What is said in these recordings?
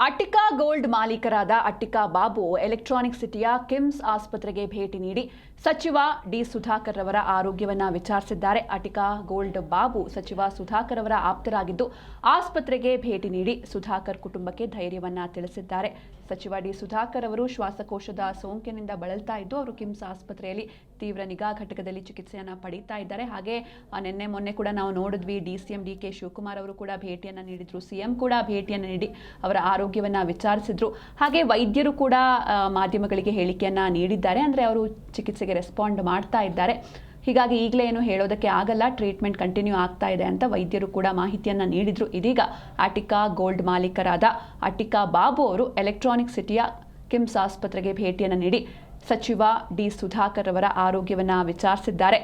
Attica gold ಮಾಲೀಕರಾದ Attica Babu electronic ಸಿಟಿಯ ಕಿಮ್ಸ್ ಆಸ್ಪತ್ರೆಗೆ ಭೇಟಿ ನೀಡಿ ಸಚಿವ ಡಿ ಸುಧಾಕರ್ ಅವರ ಆರೋಗ್ಯವನ್ನ ವಿಚಾರಿಸಿದ್ದಾರೆ. ಅಟ್ಟಿಕಾ ಗೋಲ್ಡ್ ಬಾಬು ಸಚಿವ ಸುಧಾಕರ್ ಅವರ ಆಪ್ತರಾಗಿದ್ದು ಆಸ್ಪತ್ರೆಗೆ ಭೇಟಿ ನೀಡಿ ಸುಧಾಕರ್ ಕುಟುಂಬಕ್ಕೆ ಧೈರ್ಯವನ್ನ ತಿಳಿಸಿದ್ದಾರೆ. ಸಚಿವ ಡಿ ಸುಧಾಕರ್ ಅವರು ಶ್ವಾಸಕೋಶದ ಸೋಂಕಿನಿಂದ ಬಳಲ್ತಾ ಇದ್ದು ಅವರು ಕಿಮ್ಸ್ ಆಸ್ಪತ್ರೆಯಲ್ಲಿ ತೀವ್ರ ನಿಗಾ ಘಟಕದಲ್ಲಿ ಚಿಕಿತ್ಸೆಯನ್ನ ಪಡೀತಾ ಇದ್ದಾರೆ. ಹಾಗೆ ನಿನ್ನೆ ಮೊನ್ನೆ ಕೂಡ ನಾವು ನೋಡಿದ್ವಿ, ಡಿಸಿಎಂ ಡಿ.ಕೆ. ಶಿವಕುಮಾರ್ ಅವರು ಕೂಡ ಭೇಟಿಯನ್ನ ನೀಡಿದ್ರು, ಸಿಎಂ ಕೂಡ ಭೇಟಿಯನ್ನು ನೀಡಿ ಅವರ ಆರೋಗ್ಯವನ್ನ ವಿಚಾರಿಸಿದ್ರು. ಹಾಗೆ ವೈದ್ಯರು ಕೂಡ ಮಾಧ್ಯಮಗಳಿಗೆ ಹೇಳಿಕೆಯನ್ನ ನೀಡಿದ್ದಾರೆ. ಅಂದ್ರೆ ಅವರು ಚಿಕಿತ್ಸೆಗೆ ರೆಸ್ಪಾಂಡ್ ಮಾಡ್ತಾ ಇದ್ದಾರೆ. ಹೀಗಾಗಿ ಈಗಲೇ ಏನು ಹೇಳೋದಕ್ಕೆ ಆಗಲ್ಲ, ಟ್ರೀಟ್ಮೆಂಟ್ ಕಂಟಿನ್ಯೂ ಆಗ್ತಾ ಇದೆ ಅಂತ ವೈದ್ಯರು ಕೂಡ ಮಾಹಿತಿಯನ್ನ ನೀಡಿದ್ರು. ಇದೀಗ ಅಟ್ಟಿಕಾ ಗೋಲ್ಡ್ ಮಾಲೀಕರಾದ ಅಟ್ಟಿಕಾ ಬಾಬು ಅವರು ಎಲೆಕ್ಟ್ರಾನಿಕ್ ಸಿಟಿಯ ಕಿಮ್ಸ್ ಆಸ್ಪತ್ರೆಗೆ ಭೇಟಿಯನ್ನು ನೀಡಿ ಸಚಿವ ಡಿ ಸುಧಾಕರ್ ಅವರ ಆರೋಗ್ಯವನ್ನ ವಿಚಾರಿಸಿದ್ದಾರೆ.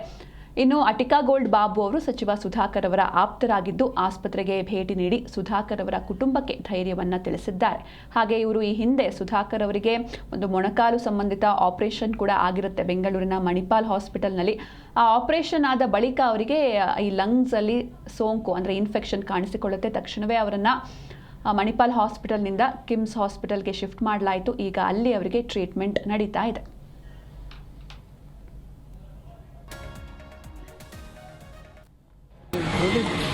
ಇನ್ನು ಅಟ್ಟಿಕಾ ಗೋಲ್ಡ್ ಬಾಬು ಅವರು ಸಚಿವ ಸುಧಾಕರ್ ಅವರ ಆಪ್ತರಾಗಿದ್ದು ಆಸ್ಪತ್ರೆಗೆ ಭೇಟಿ ನೀಡಿ ಸುಧಾಕರ್ ಅವರ ಕುಟುಂಬಕ್ಕೆ ಧೈರ್ಯವನ್ನ ತಿಳಿಸಿದ್ದಾರೆ. ಹಾಗೆ ಇವರು ಈ ಹಿಂದೆ ಸುಧಾಕರ್ ಅವರಿಗೆ ಒಂದು ಮೊಣಕಾಲು ಸಂಬಂಧಿತ ಆಪರೇಷನ್ ಕೂಡ ಆಗಿರುತ್ತೆ ಬೆಂಗಳೂರಿನ ಮಣಿಪಾಲ್ ಹಾಸ್ಪಿಟಲ್ನಲ್ಲಿ. ಆ ಆಪರೇಷನ್ ಆದ ಬಳಿಕ ಅವರಿಗೆ ಈ ಲಂಗ್ಸ್ ಅಲ್ಲಿ ಸೋಂಕು ಅಂದ್ರೆ ಇನ್ಫೆಕ್ಷನ್ ಕಾಣಿಸಿಕೊಳ್ಳುತ್ತೆ. ತಕ್ಷಣವೇ ಅವರನ್ನ ಮಣಿಪಾಲ್ ಹಾಸ್ಪಿಟಲ್ನಿಂದ ಕಿಮ್ಸ್ ಹಾಸ್ಪಿಟಲ್ಗೆ ಶಿಫ್ಟ್ ಮಾಡಲಾಯಿತು. ಈಗ ಅಲ್ಲಿ ಅವರಿಗೆ ಟ್ರೀಟ್ಮೆಂಟ್ ನಡೀತಾ ಇದೆ. Really?